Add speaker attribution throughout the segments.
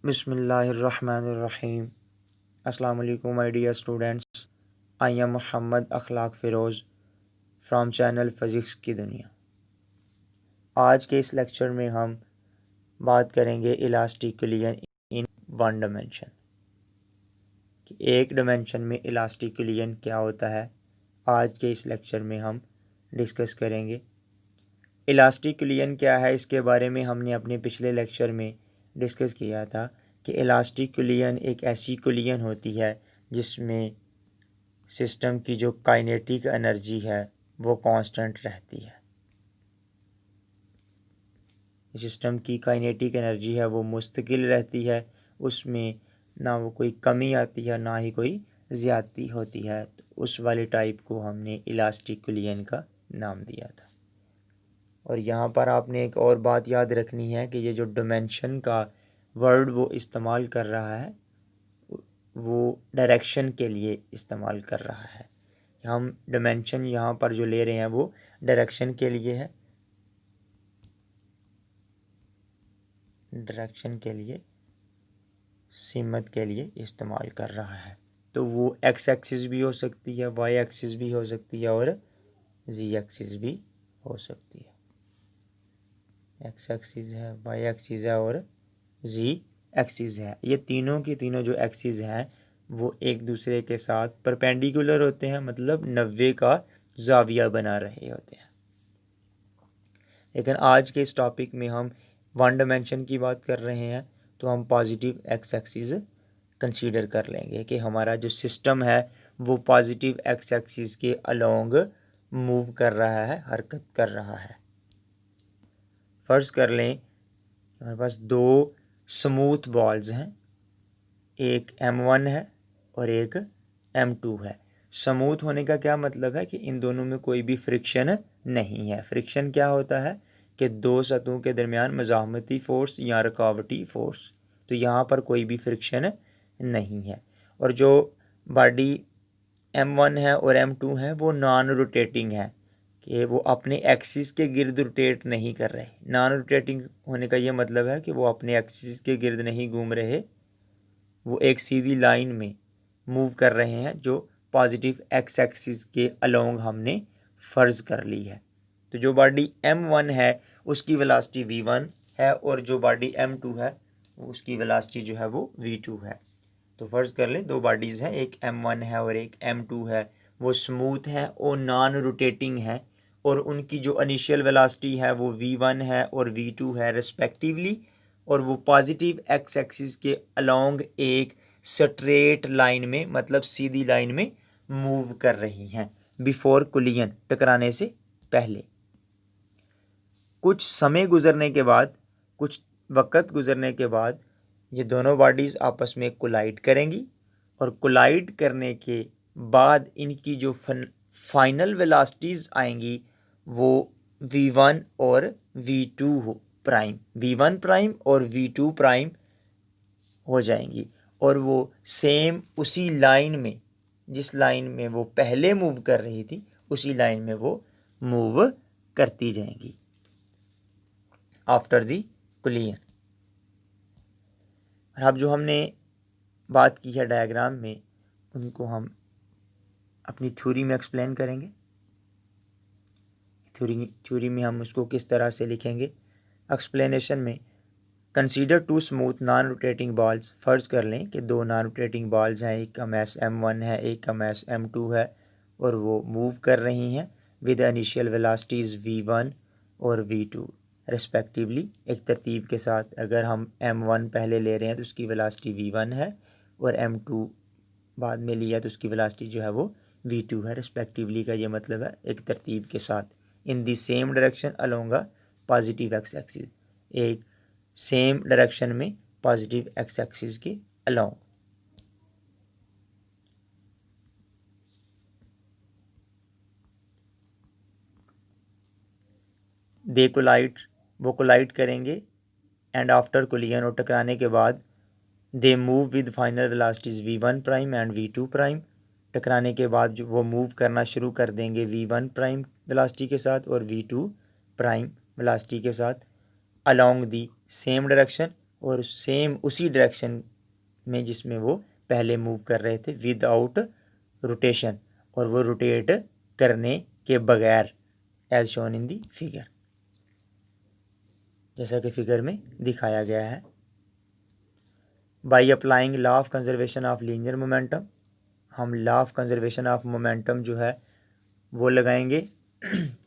Speaker 1: बिस्मिल्लाहिर्रहमानिर्रहीम। अस्सलाम वालेकुम my dear students. I am Mohammad Akhlaq Firoz from channel physics की दुनिया। आज के इस लेक्चर में हम बात करेंगे इलास्टिकुलियन इन वन डायमेंशन कि एक डायमेंशन में इलास्टिकुलियन क्या होता है। आज के इस लेक्चर में हम डिस्कस करेंगे। इलास्टिकुलियन क्या है, इसके बारे में हमने अपने पिछले लेक्चर में डिस्कस किया था कि इलास्टिकुलियन एक ऐसी कुलियन होती है जिसमें सिस्टम की जो काइनेटिक एनर्जी है वो कांस्टेंट रहती है। सिस्टम की काइनेटिक एनर्जी है वो मुस्तकिल रहती है, उसमें ना वो कोई कमी आती है ना ही कोई ज़्यादती होती है। तो उस वाले टाइप को हमने इलास्टिकुलियन का नाम दिया था। और यहाँ पर आपने एक और बात याद रखनी है कि ये जो डायमेंशन का वर्ड वो इस्तेमाल कर रहा है वो डायरेक्शन के लिए इस्तेमाल कर रहा है। हम डायमेंशन यहाँ पर जो ले रहे हैं वो डायरेक्शन के लिए है, डायरेक्शन के लिए, सिमत के लिए इस्तेमाल कर रहा है। तो वो एक्स एक्सिस भी हो सकती है, वाई एक्सिस भी हो सकती है और जी एक्सिस भी हो सकती है। एक्स एक्सिस है, वाई एक्सिस है और जी एक्सिस है। ये तीनों की तीनों जो एक्सिस हैं वो एक दूसरे के साथ परपेंडिकुलर होते हैं, मतलब 90 का जाविया बना रहे होते हैं। लेकिन आज के इस टॉपिक में हम वन डायमेंशन की बात कर रहे हैं तो हम पॉजिटिव एक्स एक्सिस कंसीडर कर लेंगे कि हमारा जो सिस्टम है वो पॉजिटिव एक्स एक्सिस के अलोंग मूव कर रहा है, हरकत कर रहा है। फ़र्ज़ कर लें हमारे पास दो स्मूथ बॉल्स हैं, एक M1 है और एक M2 है। स्मूथ होने का क्या मतलब है कि इन दोनों में कोई भी फ्रिक्शन नहीं है। फ्रिक्शन क्या होता है कि दो सतहों के दरमियान मज़ाहमती फ़ोर्स या रुकावटी फ़ोर्स। तो यहाँ पर कोई भी फ्रिक्शन नहीं है। और जो बॉडी M1 है और M2 है वो नॉन रोटेटिंग है कि वो अपने एक्सिस के गिर्द रोटेट नहीं कर रहे। नॉन रोटेटिंग होने का ये मतलब है कि वो अपने एक्सिस के गिर्द नहीं घूम रहे, वो एक सीधी लाइन में मूव कर रहे हैं जो पॉजिटिव एक्स एक्सिस के अलोंग हमने फ़र्ज़ कर ली है। तो जो बॉडी M1 है उसकी वेलोसिटी v1 है और जो बॉडी M2 है उसकी वेलोसिटी जो है वो v2 है। तो फ़र्ज़ कर लें दो बॉडीज़ हैं, एक M1 है और एक M2 है, वो स्मूथ हैं और नॉन रोटेटिंग हैं और उनकी जो इनिशियल वेलोसिटी है वो v1 है और v2 है रिस्पेक्टिवली, और वो पॉजिटिव एक्स एक्सिस के अलोंग एक स्ट्रेट लाइन में, मतलब सीधी लाइन में मूव कर रही हैं बिफोर कोलिजन, टकराने से पहले। कुछ समय गुजरने के बाद, कुछ वक़्त गुजरने के बाद ये दोनों बॉडीज़ आपस में कोलाइड करेंगी और कोलाइड करने के बाद इनकी जो फाइनल वेलोसिटीज़ आएंगी वो v1 और v2 प्राइम, v1 प्राइम और v2 प्राइम हो जाएंगी और वो सेम उसी लाइन में, जिस लाइन में वो पहले मूव कर रही थी उसी लाइन में वो मूव करती जाएंगी आफ्टर दी कोलिजन। और अब जो हमने बात की है डायग्राम में उनको हम अपनी थ्योरी में एक्सप्लेन करेंगे। थ्योरी में हम उसको किस तरह से लिखेंगे। एक्सप्लेनेशन में consider two smooth non rotating balls. फ़र्ज़ कर लें कि दो नॉन रोटेटिंग बॉल्स हैं, एक का मैस M1 है, एक का मैस M2 है और वो मूव कर रही हैं विद इनिशियल वेलोसिटीज़ v1 और v2 रिस्पेक्टिवली, एक तरतीब के साथ। अगर हम M1 पहले ले रहे हैं तो उसकी वेलोसिटी v1 है और M2 बाद में लिया तो उसकी वेलोसिटी जो है वो v2 है रिस्पेक्टिवली। का ये मतलब है एक तरतीब के साथ in the same direction along a positive x axis, एक सेम डायरेक्शन में पॉजिटिव एक्स एक्सिस के अलोंग। दे कोलाइड, वो कोलाइड करेंगे एंड आफ्टर कोलिजन, और टकराने के बाद they move with final velocities v1 prime and v2 prime. टकराने के बाद जो वो मूव करना शुरू कर देंगे v1 प्राइम वेलोसिटी के साथ और v2 प्राइम वेलोसिटी के साथ अलोंग दी सेम डायरेक्शन, और सेम उसी डायरेक्शन में जिसमें वो पहले मूव कर रहे थे विदाउट रोटेशन, और वो रोटेट करने के बगैर, as shown in the figure, जैसा कि फिगर में दिखाया गया है। By applying law of conservation of linear momentum, हम law of conservation of momentum जो है वो लगाएंगे।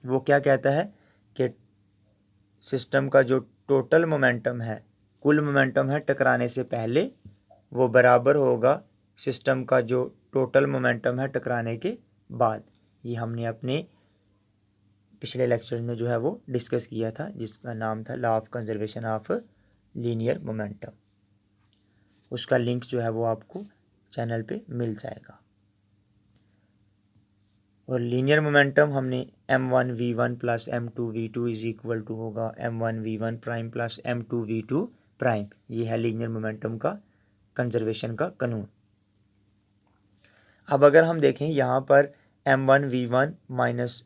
Speaker 1: वो क्या कहता है कि सिस्टम का जो टोटल मोमेंटम है, कुल मोमेंटम है टकराने से पहले, वो बराबर होगा सिस्टम का जो टोटल मोमेंटम है टकराने के बाद। ये हमने अपने पिछले लेक्चर में जो है वो डिस्कस किया था, जिसका नाम था law of conservation of linear momentum. उसका लिंक जो है वो आपको चैनल पे मिल जाएगा। और लीनियर मोमेंटम हमने m1v1 plus m2v2 is equal to होगा m1v1 prime plus m2v2 prime. ये है लीनियर मोमेंटम का कंजर्वेशन का कानून। अब अगर हम देखें यहाँ पर m1v1 माइनस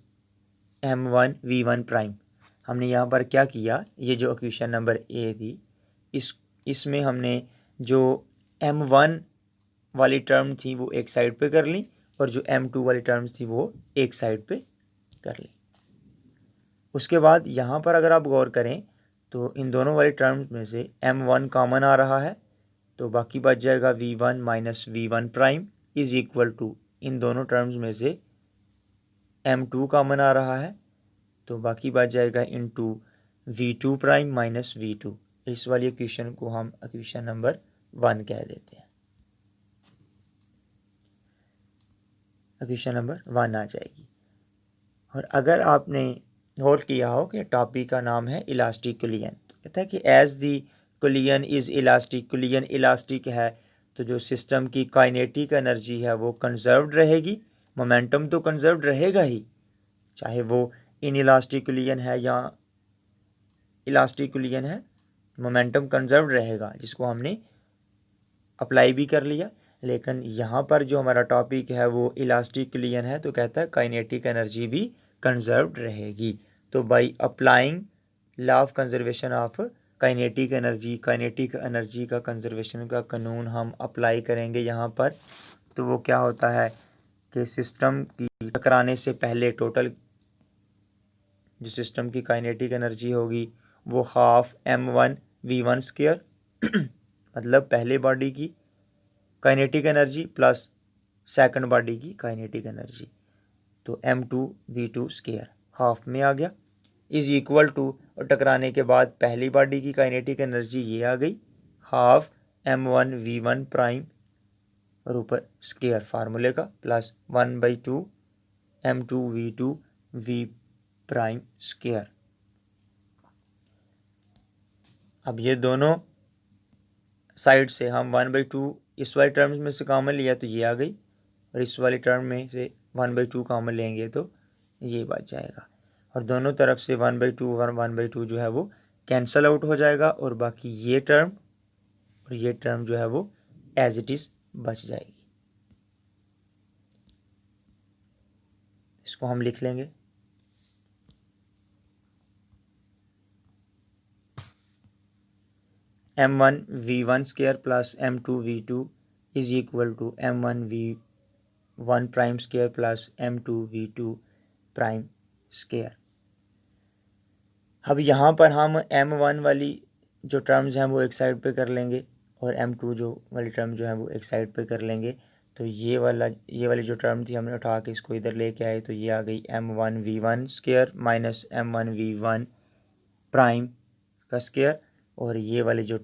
Speaker 1: m1v1 प्राइम, हमने यहाँ पर क्या किया, ये जो इक्वेशन नंबर ए थी, इसमें हमने जो m1 वाली टर्म थी वो एक साइड पे कर ली, और जो m2 वाली टर्म्स थी वो एक साइड पे कर ली। उसके बाद यहाँ पर अगर आप गौर करें तो इन दोनों वाली टर्म्स में से m1 कॉमन आ रहा है, तो बाकी बच जाएगा v1 minus v1 prime is equal to, इन दोनों टर्म्स में से m2 कॉमन आ रहा है, तो बाकी बच जाएगा into v2 prime minus v2। इस वाली इक्वेशन को हम इक्वेशन नंबर 1 कह देते हैं। इक्वेशन नंबर 1 आ जाएगी। और अगर आपने नोट किया हो कि टॉपिक का नाम है इलास्टिक कुलियन, तो कहता है कि as the collision is elastic, collision elastic है तो जो सिस्टम की काइनेटिक एनर्जी है वो कंजर्व्ड रहेगी, मोमेंटम तो कंजर्व्ड रहेगा ही, चाहे वो इन इलास्टिक कुलियन है या इलास्टिक कुलियन है, मोमेंटम कंजर्व्ड रहेगा, जिसको हमने अप्लाई भी कर लिया। लेकिन यहाँ पर जो हमारा टॉपिक है वो इलास्टिक कुलियन है, तो कहता है काइनेटिक एनर्जी भी कंजर्व्ड रहेगी। तो by applying law of conservation of kinetic energy, kinetic energy का कंजर्वेशन का कानून हम अप्लाई करेंगे यहाँ पर, तो वो क्या होता है कि सिस्टम की टकराने से पहले टोटल जो सिस्टम की काइनेटिक एनर्जी होगी वो हाफ m1v1 स्क्वायर मतलब पहले बॉडी की kinetic energy plus second body की काइनेटिक एनर्जी, तो m2v2 स्क्वायर हाफ में आ गया, इज इक्वल टू, और टकराने के बाद पहली बॉडी की काइनेटिक एनर्जी ये आ गई हाफ m1v1 प्राइम, और ऊपर स्क्वायर फार्मूले का, plus 1/2 m2v2 v prime square. अब ये दोनों साइड से हम 1/2 इस वाली टर्म्स में से कॉमन लिया तो ये आ गई, और इस वाली टर्म में से 1/2 कॉमन लेंगे तो ये बच जाएगा, और दोनों तरफ से 1/2 और 1/2 जो है वो कैंसल आउट हो जाएगा, और बाकी ये टर्म और ये टर्म जो है वो एज इट इज़ बच जाएगी। इसको हम लिख लेंगे m1v1 square plus m2v2 is equal to m1v1 prime square plus m2v2 prime square. अब यहाँ पर हम m1 वाली जो टर्म्स हैं वो एक साइड पे कर लेंगे, और m2 जो वाली टर्म जो है वो एक साइड पे कर लेंगे। तो ये वाली जो टर्म थी हमने उठा के इसको इधर लेके आए, तो ये आ गई m1v1 square minus m1v1 prime का स्क्वायर, और ये वाली जो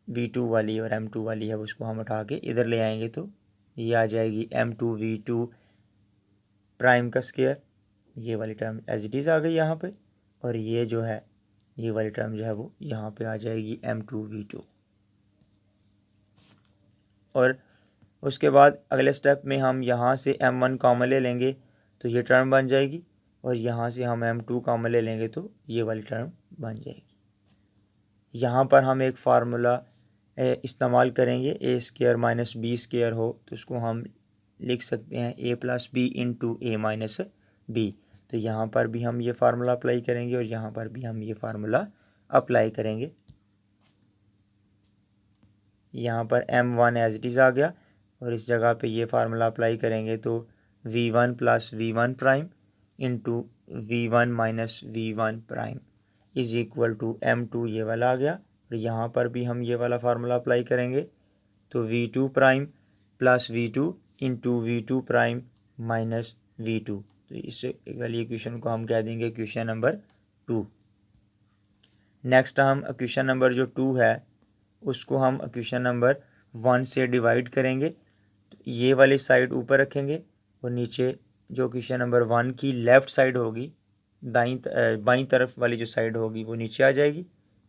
Speaker 1: v2 वाली और m2 वाली है उसको हम उठा के इधर ले आएंगे, तो ये आ जाएगी m2v2 प्राइम का स्क्वायर, ये वाली टर्म एज इट इज़ आ गई यहाँ पे, और ये जो है ये वाली टर्म जो है वो यहाँ पे आ जाएगी m2v2। और उसके बाद अगले स्टेप में हम यहाँ से m1 कॉमन ले लेंगे तो ये टर्म बन जाएगी, और यहाँ से हम m2 कॉमन ले लेंगे तो ये वाली टर्म बन जाएगी। यहाँ पर हम एक फार्मूला इस्तेमाल करेंगे, a square minus b square हो तो उसको हम लिख सकते हैं a plus b into a minus b. तो यहाँ पर भी हम ये फार्मूला अप्लाई करेंगे और यहाँ पर भी हम ये फार्मूला अप्लाई करेंगे। यहाँ पर m1 एज इट इज़ आ गया और इस जगह पे ये फार्मूला अप्लाई करेंगे तो v1 plus v1 prime into v1 minus v1 prime is equal to m2 ये वाला आ गया। और यहाँ पर भी हम ये वाला फार्मूला अप्लाई करेंगे तो v2 prime plus v2 into v2 prime minus v2। तो इस वाली इक्वेशन को हम कह देंगे इक्वेशन नंबर 2। नेक्स्ट हम इक्वेशन नंबर जो 2 है उसको हम इक्वेशन नंबर 1 से डिवाइड करेंगे। तो ये वाली साइड ऊपर रखेंगे और नीचे जो इक्वेशन नंबर 1 की लेफ़्ट साइड होगी बाईं तरफ वाली जो साइड होगी वो नीचे आ जाएगी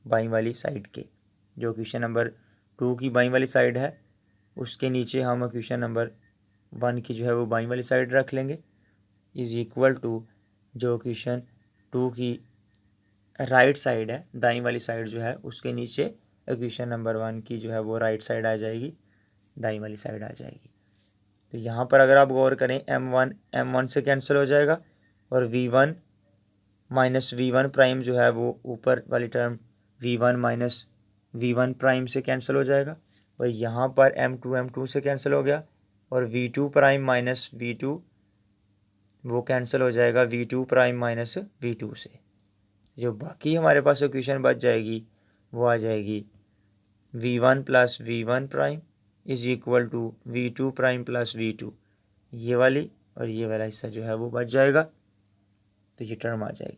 Speaker 1: बाईं वाली साइड के। जो इक्वेशन नंबर 2 की बाईं वाली साइड है उसके नीचे हम इक्वेशन नंबर 1 की जो है वो बाईं वाली साइड रख लेंगे इज़ इक्वल टू जो इक्वेशन 2 की राइट साइड है दाईं वाली साइड जो है उसके नीचे इक्वेशन नंबर 1 की जो है वो राइट साइड आ जाएगी दाईं वाली साइड आ जाएगी। तो यहाँ पर अगर आप गौर करें m1 से कैंसिल हो जाएगा और v1 माइनस v1 प्राइम जो है वो ऊपर वाली term v1 minus v1 prime से कैंसिल हो जाएगा और यहाँ पर m2 से कैंसिल हो गया और v2 प्राइम माइनस v2 वो कैंसिल हो जाएगा v2 प्राइम माइनस v2 से। जो बाकी हमारे पास इक्वेशन बच जाएगी वो आ जाएगी v1 plus v1 prime is equal to v2 prime plus v2 ये वाली और ये वाला हिस्सा जो है वो बच जाएगा तो ये टर्म आ जाएगी।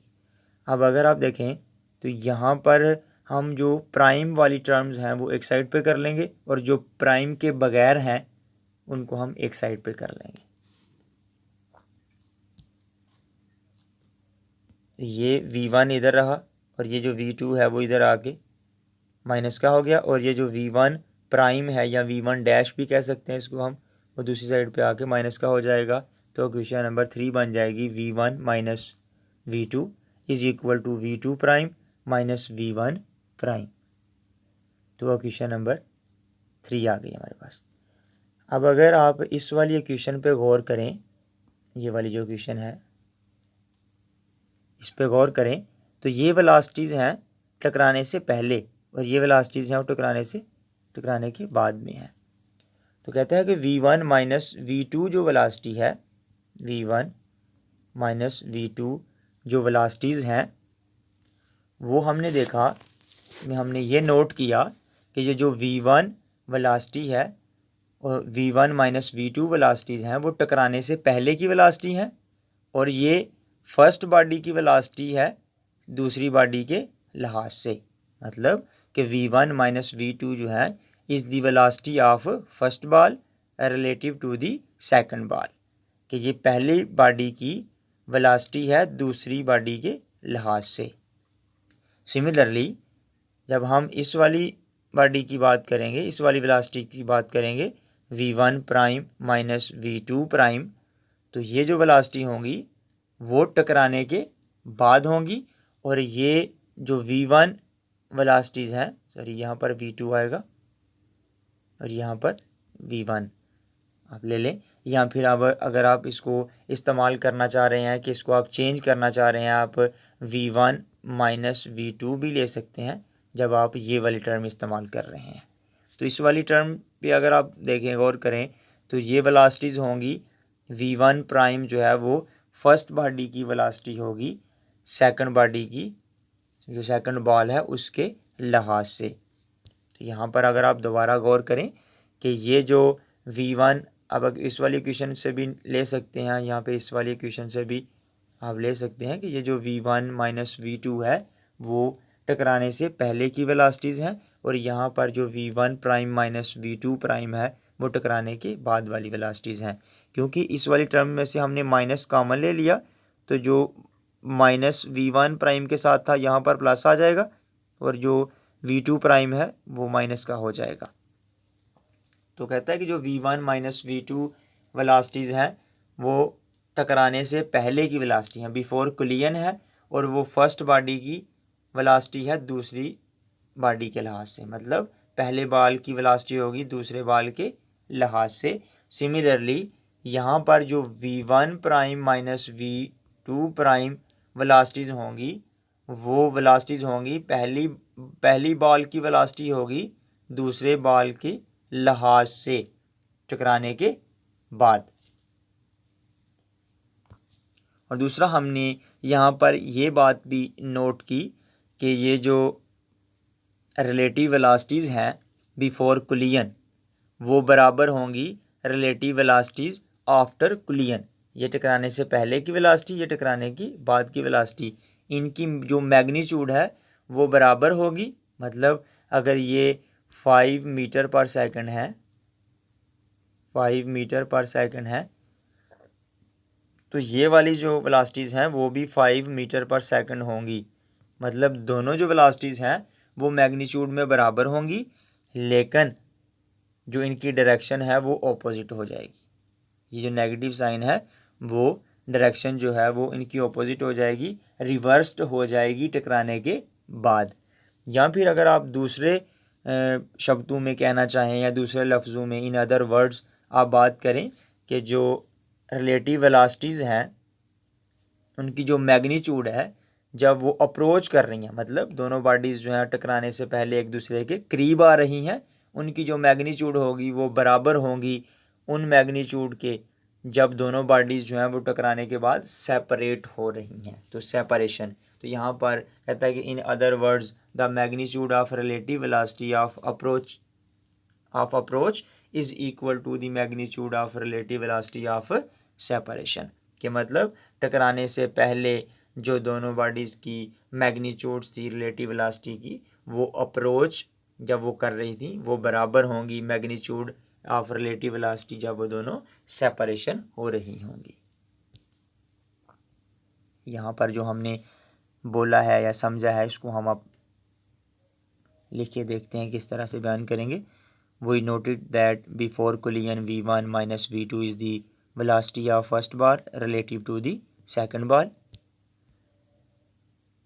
Speaker 1: अब अगर आप देखें तो यहाँ पर हम जो प्राइम वाली टर्म्स हैं वो एक साइड पे कर लेंगे और जो प्राइम के बगैर हैं उनको हम एक साइड पे कर लेंगे। ये v1 इधर रहा और ये जो v2 है वो इधर आके माइनस का हो गया और ये जो v1 प्राइम है या v1 डैश भी कह सकते हैं इसको हम, वो दूसरी साइड पे आके माइनस का हो जाएगा। तो क्वेश्चन नंबर 3 बन जाएगी v1 minus v2 is equal to v2 prime minus v1 prime. तो क्वेश्चन नंबर 3 आ गई हमारे पास। अब अगर आप इस वाली इक्वेशन पे गौर करें, ये वाली जो इक्वेशन है इस पे गौर करें तो ये वेलोसिटीज़ हैं टकराने से पहले और ये वेलोसिटीज़ हैं वो टकराने के बाद में है। तो कहते हैं कि v1 माइनस v2 जो वेलोसिटी है, v1 माइनस v2 जो वेलोसिटीज़ हैं वो हमने देखा, हमने ये नोट किया कि ये जो v1 वेलोसिटी है और v1 माइनस v2 वेलोसिटीज़ हैं वो टकराने से पहले की वेलोसिटी हैं और ये फर्स्ट बॉडी की वेलोसिटी है दूसरी बॉडी के लिहाज से। मतलब कि v1 माइनस v2 जो है is the velocity of first ball relative to the second ball, कि ये पहली बॉडी की वेलोसिटी है दूसरी बॉडी के लिहाज से। सिमिलरली जब हम इस वाली बॉडी की बात करेंगे, इस वाली वेलोसिटी की बात करेंगे v1 prime minus v2 prime, तो ये जो वेलोसिटी होंगी वो टकराने के बाद होंगी और ये जो v1 वेलोसिटीज़ हैं, सॉरी यहाँ पर v2 आएगा और यहाँ पर v1 आप ले लें। या फिर अब अगर आप इसको इस्तेमाल करना चाह रहे हैं कि इसको आप चेंज करना चाह रहे हैं, आप v1 माइनस v2 भी ले सकते हैं जब आप ये वाली टर्म इस्तेमाल कर रहे हैं। तो इस वाली टर्म पे अगर आप देखें गौर करें तो ये वेलोसिटीज़ होंगी v1 प्राइम जो है वो फर्स्ट बॉडी की वेलोसिटी होगी सेकंड बॉडी की जो सेकंड बॉल है उसके लिहाज से। तो यहाँ पर अगर आप दोबारा गौर करें कि ये जो v1, अब इस वाली इक्वेशन से भी ले सकते हैं, यहाँ पे इस वाली इक्वेशन से भी आप ले सकते हैं कि ये जो v1 माइनस v2 है वो टकराने से पहले की वेलोसिटीज़ हैं और यहाँ पर जो v1 prime minus v2 prime है वो टकराने के बाद वाली वेलोसिटीज़ हैं। क्योंकि इस वाली टर्म में से हमने माइनस कॉमन ले लिया तो जो माइनस v1 प्राइम के साथ था यहाँ पर प्लस आ जाएगा और जो v2 प्राइम है वो माइनस का हो जाएगा। तो कहता है कि जो v1 माइनस v2 वेलोसिटीज़ हैं वो टकराने से पहले की वेलोसिटी है, बिफोर कोलिजन है और वो फर्स्ट बॉडी की वेलोसिटी है दूसरी बॉडी के लिहाज से। मतलब पहले बॉल की वेलोसिटी होगी दूसरे बॉल के लिहाज से। सिमिलरली यहाँ पर जो v1 prime minus v2 prime velocities होंगी वो वेलोसिटीज़ होंगी पहली बॉल की वेलोसिटी होगी दूसरे बॉल के लिहाज से टकराने के बाद। और दूसरा हमने यहाँ पर ये बात भी नोट की कि ये जो रिलेटिव वेलोसिटीज़ हैं बिफोर कुलियन वो बराबर होंगी रिलेटिव वेलोसिटीज़ आफ्टर कुलियन। ये टकराने से पहले की वेलोसिटी, ये टकराने की बाद की वेलोसिटी, इनकी जो मैग्नीट्यूड है वो बराबर होगी। मतलब अगर ये 5 मीटर पर सेकंड है, 5 मीटर पर सेकंड है, तो ये वाली जो वेलोसिटीज़ हैं वो भी 5 मीटर पर सेकंड होंगी। मतलब दोनों जो वेलोसिटीज़ हैं वो मैग्नीट्यूड में बराबर होंगी, लेकिन जो इनकी डायरेक्शन है वो ऑपोजिट हो जाएगी। ये जो नेगेटिव साइन है वो डायरेक्शन जो है वो इनकी ऑपोजिट हो जाएगी, रिवर्स्ड हो जाएगी टकराने के बाद। या फिर अगर आप दूसरे शब्दों में कहना चाहें या दूसरे लफ्ज़ों में, इन अदर वर्ड्स आप बात करें कि जो रिलेटिव वेलोसिटीज़ हैं उनकी जो मैग्नीट्यूड है जब वो अप्रोच कर रही हैं, मतलब दोनों बॉडीज़ जो हैं टकराने से पहले एक दूसरे के करीब आ रही हैं, उनकी जो मैग्नीट्यूड होगी वो बराबर होंगी उन मैग्नीट्यूड के जब दोनों बॉडीज़ जो हैं वो टकराने के बाद सेपरेट हो रही हैं, तो सेपरेशन। तो यहाँ पर कहता है कि in other words the magnitude of relative velocity of approach is equal to the magnitude of relative velocity of separation. के मतलब टकराने से पहले जो दोनों बॉडीज़ की मैग्नीट्यूड्स थी रिलेटिव वेलोसिटी की, वो अप्रोच जब वो कर रही थी वो बराबर होंगी मैग्नीट्यूड ऑफ रिलेटिव वेलोसिटी जब वो दोनों सेपरेशन हो रही होंगी। यहाँ पर जो हमने बोला है या समझा है इसको हम अब लिख के देखते हैं किस तरह से बयान करेंगे। We noted that before collision v1 minus v2 is the velocity of first bar relative to the second bar.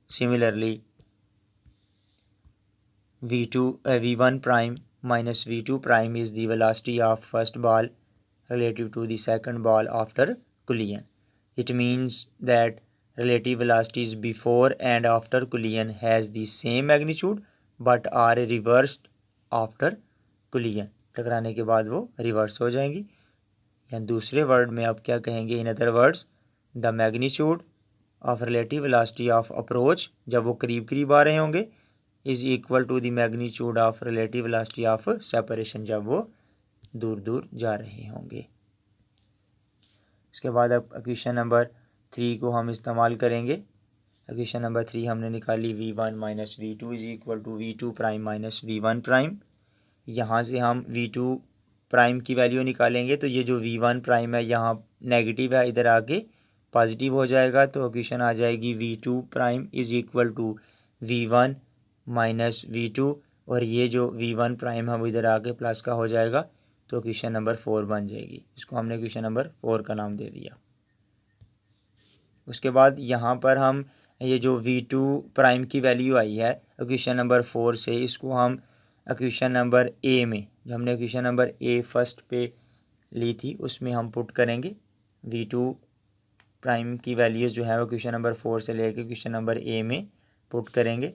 Speaker 1: Similarly, v1 prime minus v2 prime is the velocity of first ball relative to the second ball after collision. It means that relative velocities before and after collision has the same magnitude but are reversed after कुलियन। टकराने के बाद वो reverse हो जाएंगी। या दूसरे word में आप क्या कहेंगे, in other words the magnitude of relative velocity of approach जब वो करीब करीब आ रहे होंगे is equal to the magnitude of relative velocity of separation जब वो दूर दूर जा रहे होंगे। इसके बाद अब इक्वेशन नंबर 3 को हम इस्तेमाल करेंगे। इक्वेशन नंबर 3 हमने निकाली v1 minus v2 is equal to v2 prime minus v1 prime. यहाँ से हम v2 प्राइम की वैल्यू निकालेंगे, तो ये जो v1 प्राइम है यहाँ नेगेटिव है, इधर आके पॉजिटिव हो जाएगा, तो इक्वेशन आ जाएगी v2 prime is equal to v1 minus v2, और ये जो v1 प्राइम है वो इधर आके प्लस का हो जाएगा, तो इक्वेशन नंबर 4 बन जाएगी। इसको हमने इक्वेशन नंबर 4 का नाम दे दिया। उसके बाद यहाँ पर हम ये जो v2 प्राइम की वैल्यू आई है इक्वेशन नंबर 4 से, इसको हम इक्वेशन नंबर ए में, जो हमने इक्वेशन नंबर ए फर्स्ट पे ली थी उसमें हम पुट करेंगे। v2 प्राइम की वैल्यूज़ जो है वो इक्वेशन नंबर 4 से लेकर इक्वेशन नंबर ए में पुट करेंगे।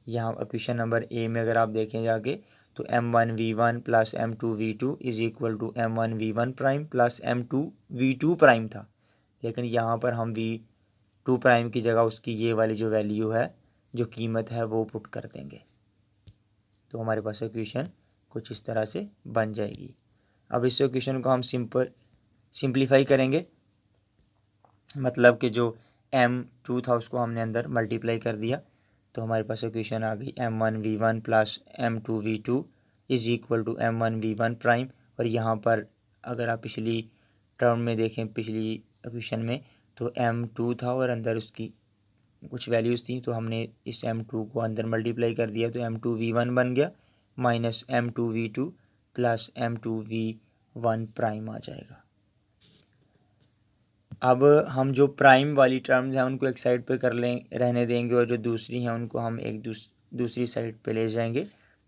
Speaker 1: यहाँ इक्वेशन नंबर ए में अगर आप देखें जाके तो m1 v1 plus m2 v2 is equal to m1 v1 prime plus m2 v2 prime था, लेकिन यहाँ पर हम v2 प्राइम की जगह उसकी ये वाली जो वैल्यू है, जो कीमत है वो पुट कर देंगे, तो हमारे पास इक्वेशन कुछ इस तरह से बन जाएगी। अब इस इक्वेशन को हम सिंप्लीफाई करेंगे, मतलब कि जो m2 था उसको हमने अंदर मल्टीप्लाई कर दिया, तो हमारे पास इक्वेशन आ गई m1 v1 plus m2 v2 is equal to m1 v1 prime. और यहाँ पर अगर आप पिछली टर्म में देखें, पिछली इक्वेशन में, तो m2 था और अंदर उसकी कुछ वैल्यूज़ थी, तो हमने इस m2 को अंदर मल्टीप्लाई कर दिया, तो m2 v1 बन गया minus m2 v2 plus m2 v1 prime आ जाएगा। अब हम जो प्राइम वाली टर्म्स हैं उनको एक साइड पे कर लें, रहने देंगे, और जो दूसरी हैं उनको हम एक दूसरी साइड पे ले जाएंगे।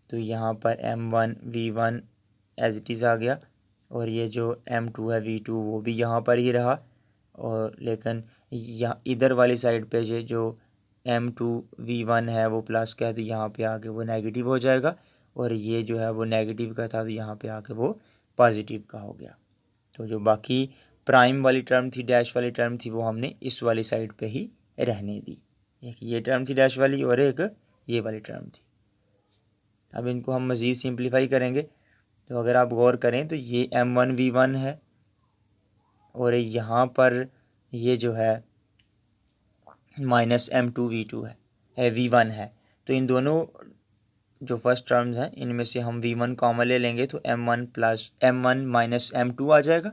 Speaker 1: तो यहाँ पर m1 v1 as it is आ गया, और ये जो m2 है v2 वो भी यहाँ पर ही रहा, और लेकिन यहाँ इधर वाली साइड पे जो M2V1 है वो प्लस का है तो यहाँ पे आके वो नेगेटिव हो जाएगा, और ये जो है वो नेगेटिव का था तो यहाँ पे आके वो पॉजिटिव का हो गया। तो जो बाकी प्राइम वाली टर्म थी, डैश वाली टर्म थी, वो हमने इस वाली साइड पे ही रहने दी। एक ये टर्म थी डैश वाली और एक ये वाली टर्म थी। अब इनको हम मज़ीद सिंप्लीफाई करेंगे तो अगर आप गौर करें तो ये M1V1 है और यहाँ पर ये जो है -M2V2 है V1 है। तो इन दोनों जो फर्स्ट टर्म्स हैं इनमें से हम V1 कॉमन ले लेंगे तो M1 माइनस M2 आ जाएगा।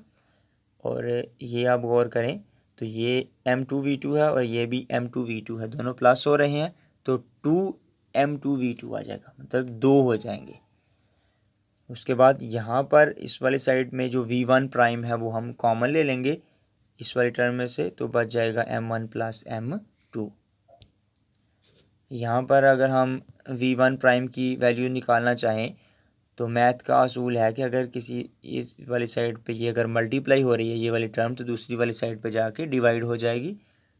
Speaker 1: और ये आप गौर करें तो ये M2V2 है और ये भी M2V2 है, दोनों प्लस हो रहे हैं तो 2M2V2 आ जाएगा, मतलब 2 हो जाएंगे। उसके बाद यहाँ पर इस वाली साइड में जो V1 प्राइम है वो हम कॉमन ले लेंगे इस वाली टर्म में से, तो बच जाएगा M1 प्लस M2। यहाँ पर अगर हम V1 प्राइम की वैल्यू निकालना चाहें तो मैथ का असूल है कि अगर किसी इस वाली साइड पे ये अगर मल्टीप्लाई हो रही है ये वाली टर्म तो दूसरी वाली साइड पे जाके डिवाइड हो जाएगी।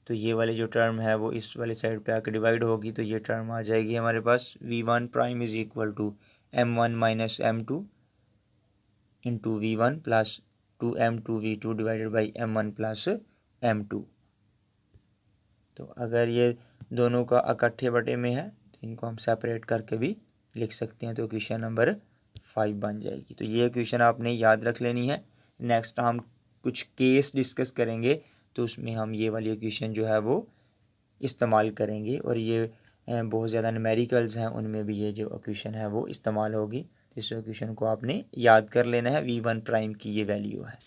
Speaker 1: तो ये वाली जो टर्म है वो इस वाली साइड पे आके डिवाइड होगी तो ये टर्म आ जाएगी हमारे पास V1 prime is equal to M1 minus M2 into V1 plus 2M2V2 divided by M1 plus M2। तो अगर ये दोनों का इकट्ठे बटे में है तो इनको हम सेपरेट करके भी लिख सकते हैं, तो क्वेश्चन नंबर 5 बन जाएगी। तो ये क्वेश्चन आपने याद रख लेनी है। नेक्स्ट हम कुछ केस डिस्कस करेंगे तो उसमें हम ये वाली क्वेश्चन जो है वो इस्तेमाल करेंगे, और ये बहुत ज़्यादा न्यूमेरिकल्स हैं उनमें भी ये जो क्वेश्चन है वो इस्तेमाल होगी। तो इस क्वेश्चन को आपने याद कर लेना है। V1 प्राइम की ये वैल्यू है।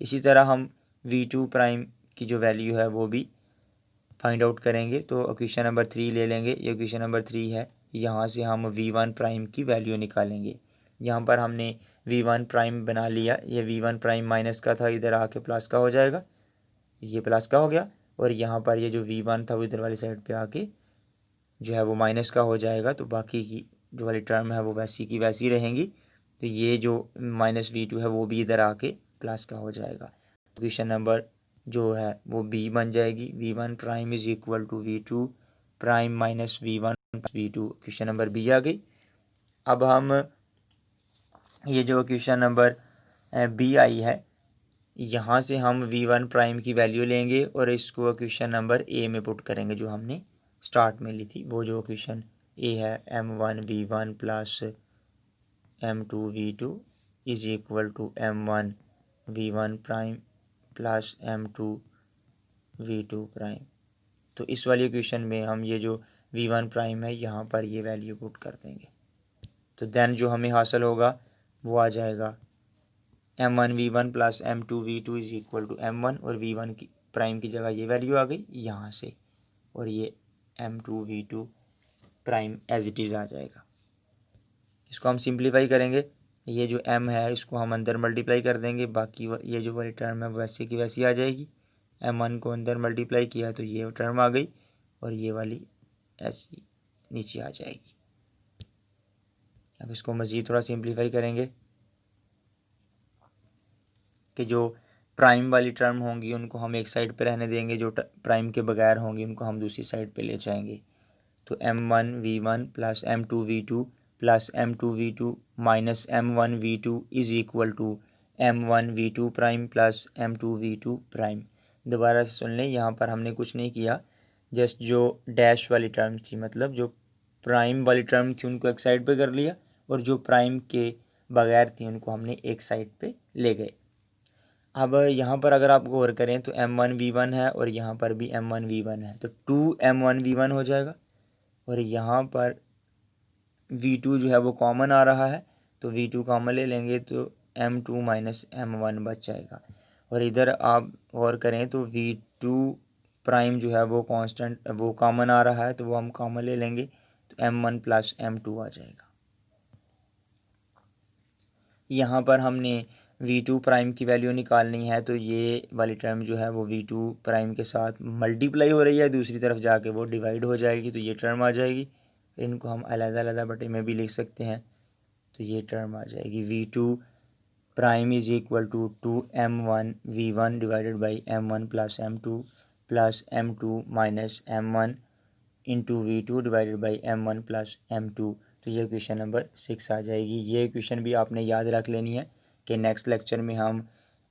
Speaker 1: इसी तरह हम V2 प्राइम की जो वैल्यू है वो भी फाइंड आउट करेंगे। तो क्वेश्चन नंबर 3 ले लेंगे। ये क्वेश्चन नंबर 3 है, यहाँ से हम V1 प्राइम की वैल्यू निकालेंगे। यहाँ पर हमने V1 प्राइम बना लिया, ये V1 प्राइम माइनस का था इधर आके प्लस का हो जाएगा, ये प्लस का हो गया, और यहाँ पर ये जो V1 था वो इधर वाली साइड पे आके जो है वो माइनस का हो जाएगा। तो बाकी की जो वाली टर्म है वो वैसी की वैसी रहेंगी। तो ये जो -V2 है वो भी इधर आके प्लस का हो जाएगा। क्वेश्चन नंबर जो है वो बी बन जाएगी। V1 prime is equal to V2 prime minus V1 V2। Question number B आ गई। अब हम ये जो क्वेश्चन नंबर बी आई है यहाँ से हम V1 प्राइम की वैल्यू लेंगे और इसको क्वेश्चन नंबर ए में पुट करेंगे जो हमने स्टार्ट में ली थी। वो जो क्वेश्चन ए है M1V1 plus M2V2 is equal to M1V1 prime plus M2V2 prime. तो इस वाली क्वेश्चन में हम ये जो V1 प्राइम है यहाँ पर ये वैल्यू पुट कर देंगे, तो देन जो हमें हासिल होगा वो आ जाएगा M1V1 plus M2V2 is equal to M1, और V1 की प्राइम की जगह ये वैल्यू आ गई यहाँ से, और ये M2V2 prime as it is आ जाएगा। इसको हम सिंप्लीफाई करेंगे, ये जो M है इसको हम अंदर मल्टीप्लाई कर देंगे, बाकी ये जो वाली टर्म है वैसे की वैसी आ जाएगी। M1 को अंदर मल्टीप्लाई किया तो ये टर्म आ गई, और ये वाली ऐसी नीचे आ जाएगी। अब इसको मज़ीद थोड़ा सिंप्लीफाई करेंगे कि जो प्राइम वाली टर्म होंगी उनको हम एक साइड पे रहने देंगे, जो प्राइम के बगैर होंगी उनको हम दूसरी साइड पे ले जाएंगे। तो M1V1 plus M2V2 plus M2V2 minus M1V2 is equal to M1V2 prime plus M2V2 prime. दोबारा से सुन लें, यहाँ पर हमने कुछ नहीं किया, जस्ट जो डैश वाली टर्म थी, मतलब जो प्राइम वाली टर्म थी उनको एक साइड पे कर लिया, और जो प्राइम के बगैर थी उनको हमने एक साइड पे ले गए। अब यहाँ पर अगर आप गौर करें तो M1V1 है और यहाँ पर भी M1V1 है, तो 2M1V1 हो जाएगा, और यहाँ पर V2 जो है वो कॉमन आ रहा है तो V2 कॉमन ले लेंगे तो M2 माइनस M1 बच जाएगा। और इधर आप गौर करें तो V2 प्राइम जो है वो कांस्टेंट वो कॉमन आ रहा है तो वो हम कॉमन ले लेंगे तो M1 प्लस M2 आ जाएगा। यहाँ पर हमने V2 प्राइम की वैल्यू निकालनी है, तो ये वाली टर्म जो है वो V2 प्राइम के साथ मल्टीप्लाई हो रही है, दूसरी तरफ जाके वो डिवाइड हो जाएगी, तो ये टर्म आ जाएगी। इनको हम अलग-अलग बटे में भी लिख सकते हैं, तो ये टर्म आ जाएगी V2 prime is equal to 2M1V1 divided by M1 plus M2 minus M1 into V2 divided by M1 plus M2। तो ये क्वेश्चन नंबर 6 आ जाएगी। ये क्वेश्चन भी आपने याद रख लेनी है कि नेक्स्ट लेक्चर में हम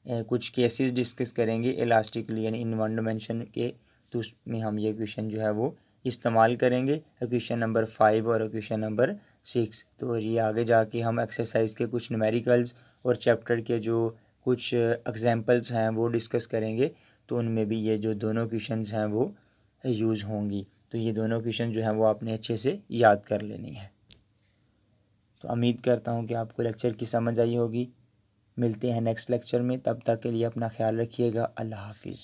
Speaker 1: कुछ केसेस डिस्कस करेंगे इलास्टिकली यानी इन वन डायमेंशन के, तो उसमें हम ये क्वेश्चन जो है वो इस्तेमाल करेंगे, क्वेश्चन नंबर 5 और क्वेश्चन नंबर 6। तो ये आगे जाके हम एक्सरसाइज के कुछ न्यूमेरिकल्स और चैप्टर के जो कुछ एग्जांपल्स हैं वो डिस्कस करेंगे, तो उनमें भी ये जो दोनों क्वेश्चंस हैं वो यूज़ होंगी। तो ये दोनों क्वेश्चन जो हैं वो आपने अच्छे से याद कर लेनी है। तो उम्मीद करता हूँ कि आपको लेक्चर की समझ आई होगी। मिलते हैं नेक्स्ट लेक्चर में, तब तक के लिए अपना ख्याल रखिएगा। अल्लाह हाफिज़।